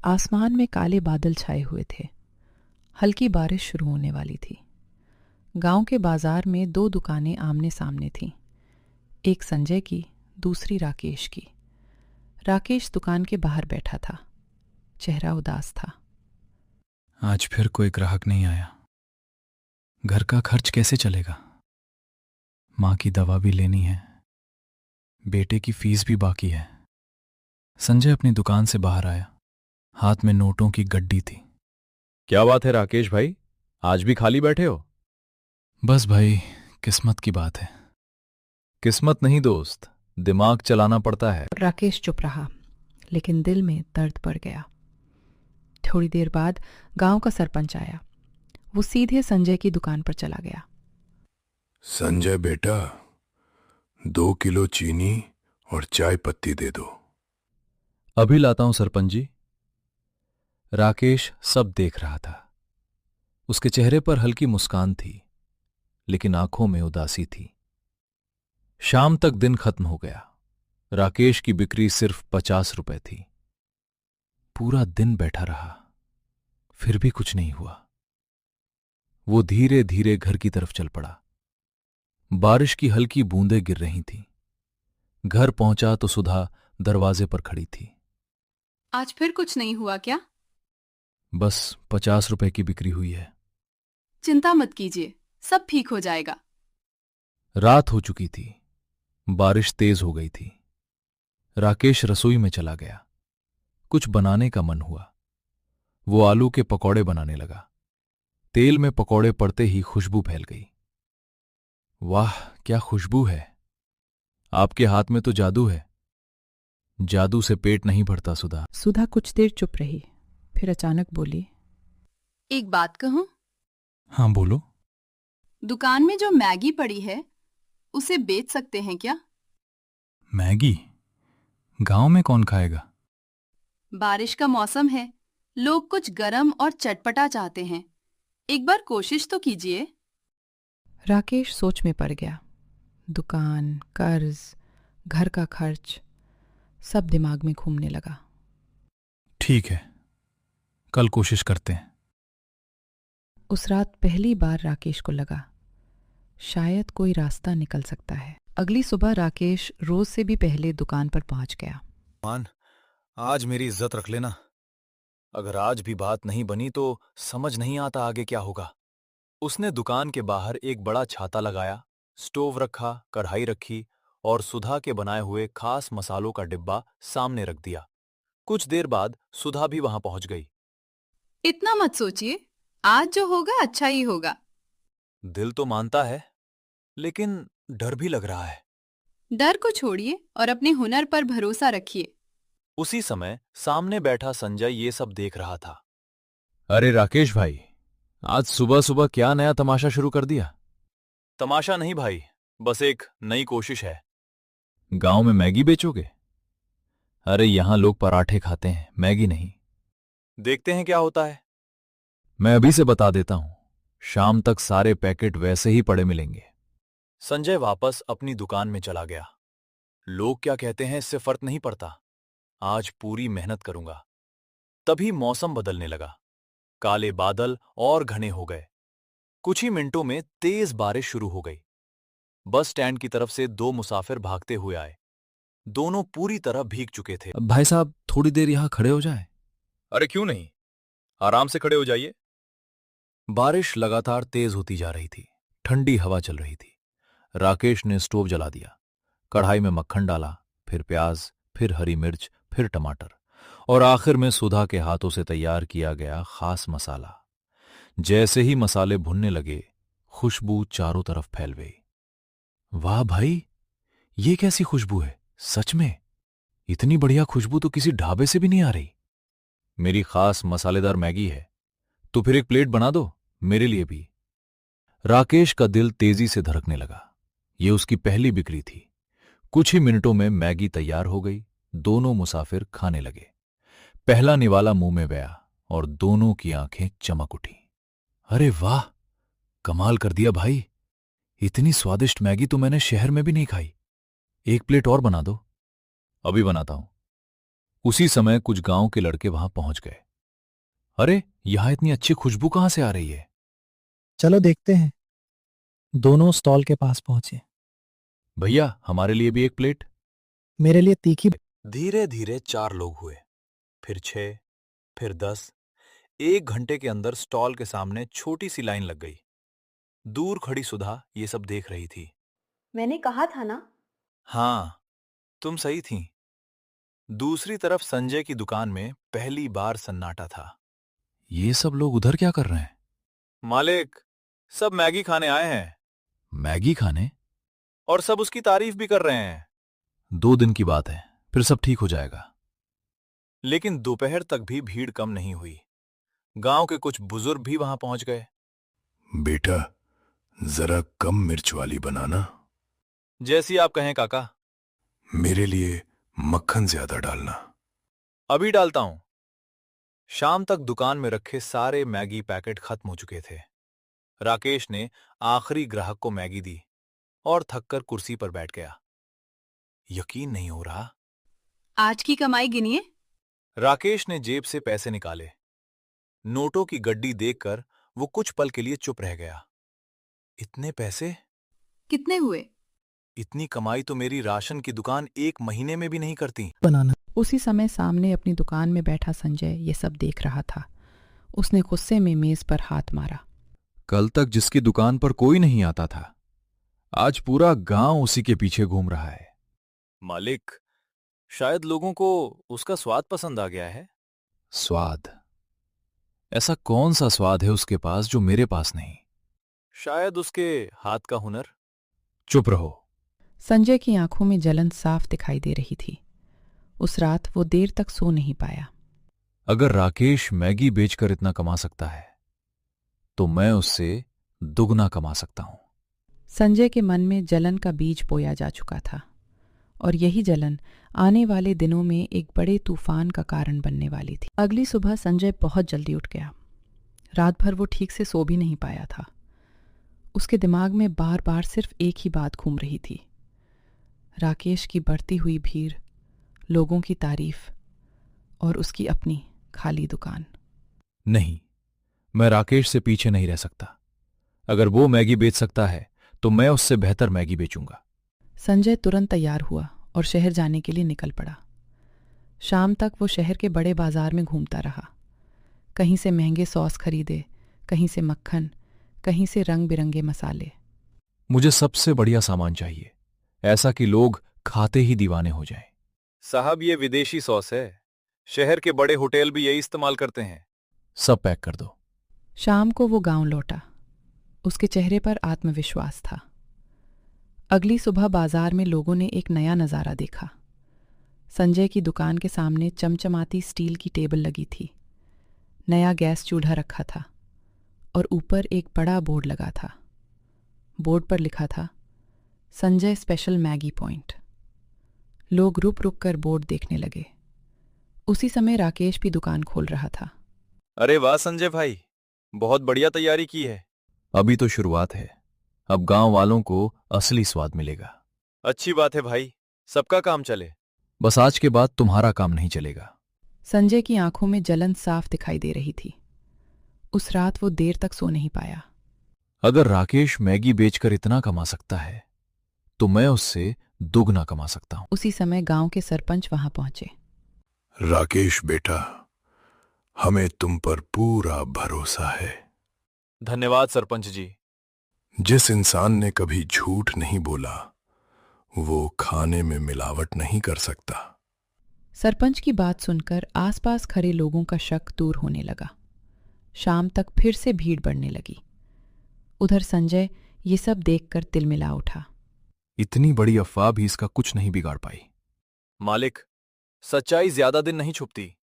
आसमान में काले बादल छाए हुए थे। हल्की बारिश शुरू होने वाली थी। गांव के बाजार में दो दुकानें आमने सामने थीं। एक संजय की, दूसरी राकेश की। राकेश दुकान के बाहर बैठा था। चेहरा उदास था। आज फिर कोई ग्राहक नहीं आया। घर का खर्च कैसे चलेगा? माँ की दवा भी लेनी है, बेटे की फीस भी बाकी है। संजय अपनी दुकान से बाहर आया। हाथ में नोटों की गड्डी थी। क्या बात है राकेश भाई, आज भी खाली बैठे हो? बस भाई, किस्मत की बात है। किस्मत नहीं दोस्त, दिमाग चलाना पड़ता है। राकेश चुप रहा, लेकिन दिल में दर्द बढ़ गया। थोड़ी देर बाद गांव का सरपंच आया। वो सीधे संजय की दुकान पर चला गया। संजय बेटा, 2 किलो चीनी और चाय पत्ती दे दो। अभी लाता हूं सरपंच जी। राकेश सब देख रहा था। उसके चेहरे पर हल्की मुस्कान थी, लेकिन आंखों में उदासी थी। शाम तक दिन खत्म हो गया। राकेश की बिक्री सिर्फ 50 रुपए थी। पूरा दिन बैठा रहा, फिर भी कुछ नहीं हुआ। वो धीरे धीरे घर की तरफ चल पड़ा। बारिश की हल्की बूंदें गिर रही थीं। घर पहुंचा तो सुधा दरवाजे पर खड़ी थी। आज फिर कुछ नहीं हुआ क्या? बस 50 रुपए की बिक्री हुई है। चिंता मत कीजिए, सब ठीक हो जाएगा। रात हो चुकी थी। बारिश तेज हो गई थी। राकेश रसोई में चला गया। कुछ बनाने का मन हुआ। वो आलू के पकौड़े बनाने लगा। तेल में पकौड़े पड़ते ही खुशबू फैल गई। वाह, क्या खुशबू है! आपके हाथ में तो जादू है। जादू से पेट नहीं भरता सुधा। सुधा कुछ देर चुप रही, फिर अचानक बोली, एक बात कहूं? हाँ बोलो। दुकान में जो मैगी पड़ी है, उसे बेच सकते हैं क्या? मैगी? गांव में कौन खाएगा? बारिश का मौसम है, लोग कुछ गरम और चटपटा चाहते हैं। एक बार कोशिश तो कीजिए। राकेश सोच में पड़ गया। दुकान, कर्ज, घर का खर्च, सब दिमाग में घूमने लगा। ठीक है, कल कोशिश करते हैं। उस रात पहली बार राकेश को लगा, शायद कोई रास्ता निकल सकता है। अगली सुबह राकेश रोज से भी पहले दुकान पर पहुंच गया। मान, आज मेरी इज्जत रख लेना। अगर आज भी बात नहीं बनी तो समझ नहीं आता आगे क्या होगा। उसने दुकान के बाहर एक बड़ा छाता लगाया, स्टोव रखा, कढ़ाई रखी और सुधा के बनाए हुए खास मसालों का डिब्बा सामने रख दिया। कुछ देर बाद सुधा भी वहां पहुंच गई। इतना मत सोचिए, आज जो होगा अच्छा ही होगा। दिल तो मानता है, लेकिन डर भी लग रहा है। डर को छोड़िए और अपने हुनर पर भरोसा रखिए। उसी समय सामने बैठा संजय ये सब देख रहा था। अरे राकेश भाई, आज सुबह सुबह क्या नया तमाशा शुरू कर दिया? तमाशा नहीं भाई, बस एक नई कोशिश है। गांव में मैगी बेचोगे? अरे यहां लोग पराठे खाते हैं, मैगी नहीं। देखते हैं क्या होता है। मैं अभी से बता देता हूं, शाम तक सारे पैकेट वैसे ही पड़े मिलेंगे। संजय वापस अपनी दुकान में चला गया। लोग क्या कहते हैं इससे फर्क नहीं पड़ता, आज पूरी मेहनत करूंगा। तभी मौसम बदलने लगा। काले बादल और घने हो गए। कुछ ही मिनटों में तेज बारिश शुरू हो गई। बस स्टैंड की तरफ से दो मुसाफिर भागते हुए आए। दोनों पूरी तरह भीग चुके थे। भाई साहब, थोड़ी देर यहां खड़े हो जाए। अरे क्यों नहीं, आराम से खड़े हो जाइए। बारिश लगातार तेज होती जा रही थी। ठंडी हवा चल रही थी। राकेश ने स्टोव जला दिया। कढ़ाई में मक्खन डाला, फिर प्याज, फिर हरी मिर्च, फिर टमाटर और आखिर में सुधा के हाथों से तैयार किया गया खास मसाला। जैसे ही मसाले भुनने लगे, खुशबू चारों तरफ फैल गई। वाह भाई, ये कैसी खुशबू है! सच में इतनी बढ़िया खुशबू तो किसी ढाबे से भी नहीं आ रही। मेरी खास मसालेदार मैगी है, तो फिर एक प्लेट बना दो, मेरे लिए भी। राकेश का दिल तेजी से धड़कने लगा। ये उसकी पहली बिक्री थी। कुछ ही मिनटों में मैगी तैयार हो गई। दोनों मुसाफिर खाने लगे। पहला निवाला मुंह में गया और दोनों की आंखें चमक उठी। अरे वाह, कमाल कर दिया भाई! इतनी स्वादिष्ट मैगी तो मैंने शहर में भी नहीं खाई। एक प्लेट और बना दो। अभी बनाता हूं। उसी समय कुछ गांव के लड़के वहां पहुंच गए। अरे, यहां इतनी अच्छी खुशबू कहां से आ रही है? चलो देखते हैं। दोनों स्टॉल के पास पहुंचे। भैया, हमारे लिए भी एक प्लेट। मेरे लिए तीखी। धीरे धीरे 4 लोग हुए, फिर 6, फिर 10। 1 घंटे के अंदर स्टॉल के सामने छोटी सी लाइन लग गई। दूर खड़ी सुधा ये सब देख रही थी। मैंने कहा था ना। हाँ, तुम सही थी। दूसरी तरफ संजय की दुकान में पहली बार सन्नाटा था। ये सब लोग उधर क्या कर रहे हैं? मालिक, सब मैगी खाने आए हैं मैगी खाने? और सब उसकी तारीफ भी कर रहे हैं। 2 दिन की बात है, फिर सब ठीक हो जाएगा। लेकिन दोपहर तक भी भीड़ कम नहीं हुई। गांव के कुछ बुजुर्ग भी वहां पहुंच गए। बेटा, जरा कम मिर्च वाली बनाना। जैसी आप कहें काका। मेरे लिए मक्खन ज्यादा डालना। अभी डालता हूं। शाम तक दुकान में रखे सारे मैगी पैकेट खत्म हो चुके थे। राकेश ने आखिरी ग्राहक को मैगी दी और थककर कुर्सी पर बैठ गया। यकीन नहीं हो रहा। आज की कमाई गिनिए। राकेश ने जेब से पैसे निकाले। नोटों की गड्डी देखकर वो कुछ पल के लिए चुप रह गया। इतने पैसे? कितने हुए? इतनी कमाई तो मेरी राशन की दुकान 1 महीने में भी नहीं करती। बनाना। उसी समय सामने अपनी दुकान में बैठा संजय ये सब देख रहा था। उसने गुस्से में मेज पर हाथ मारा। कल तक जिसकी दुकान पर कोई नहीं आता था, आज पूरा गांव उसी के पीछे घूम रहा है। मालिक, शायद लोगों को उसका स्वाद पसंद आ गया है। स्वाद? ऐसा कौन सा स्वाद है उसके पास जो मेरे पास नहीं? शायद उसके हाथ का हुनर। चुप रहो। संजय की आंखों में जलन साफ दिखाई दे रही थी। उस रात वो देर तक सो नहीं पाया। अगर राकेश मैगी बेचकर इतना कमा सकता है, तो मैं उससे दुगना कमा सकता हूं। संजय के मन में जलन का बीज बोया जा चुका था, और यही जलन आने वाले दिनों में एक बड़े तूफान का कारण बनने वाली थी। अगली सुबह संजय बहुत जल्दी उठ गया। रात भर वो ठीक से सो भी नहीं पाया था। उसके दिमाग में बार बार सिर्फ एक ही बात घूम रही थी, राकेश की बढ़ती हुई भीड़, लोगों की तारीफ और उसकी अपनी खाली दुकान। नहीं, मैं राकेश से पीछे नहीं रह सकता। अगर वो मैगी बेच सकता है तो मैं उससे बेहतर मैगी बेचूंगा। संजय तुरंत तैयार हुआ और शहर जाने के लिए निकल पड़ा। शाम तक वो शहर के बड़े बाजार में घूमता रहा। कहीं से महंगे सॉस खरीदे, कहीं से मक्खन, कहीं से रंग बिरंगे मसाले। मुझे सबसे बढ़िया सामान चाहिए, ऐसा कि लोग खाते ही दीवाने हो जाएं। साहब, ये विदेशी सॉस है। शहर के बड़े होटल भी यही इस्तेमाल करते हैं। सब पैक कर दो। शाम को वो गांव लौटा। उसके चेहरे पर आत्मविश्वास था। अगली सुबह बाजार में लोगों ने एक नया नज़ारा देखा। संजय की दुकान के सामने चमचमाती स्टील की टेबल लगी थी। नया गैस चूल्हा रखा था और ऊपर एक बड़ा बोर्ड लगा था। बोर्ड पर लिखा था, संजय स्पेशल मैगी पॉइंट। लोग रुक रुक कर बोर्ड देखने लगे। उसी समय राकेश भी दुकान खोल रहा था। अरे वाह संजय भाई, बहुत बढ़िया तैयारी की है। अभी तो शुरुआत है, अब गांव वालों को असली स्वाद मिलेगा। अच्छी बात है भाई, सबका काम चले। बस आज के बाद तुम्हारा काम नहीं चलेगा। संजय की आंखों में जलन साफ दिखाई दे रही थी। उस रात वो देर तक सो नहीं पाया। अगर राकेश मैगी बेचकर इतना कमा सकता है, तो मैं उससे दुगना कमा सकता हूं। उसी समय गांव के सरपंच वहां पहुंचे। राकेश बेटा, हमें तुम पर पूरा भरोसा है। धन्यवाद सरपंच जी। जिस इंसान ने कभी झूठ नहीं बोला, वो खाने में मिलावट नहीं कर सकता। सरपंच की बात सुनकर आसपास खड़े लोगों का शक दूर होने लगा। शाम तक फिर से भीड़ बढ़ने लगी। उधर संजय ये सब देखकर तिलमिला उठा। इतनी बड़ी अफवाह भी इसका कुछ नहीं बिगाड़ पाई। मालिक, सच्चाई ज्यादा दिन नहीं छुपती।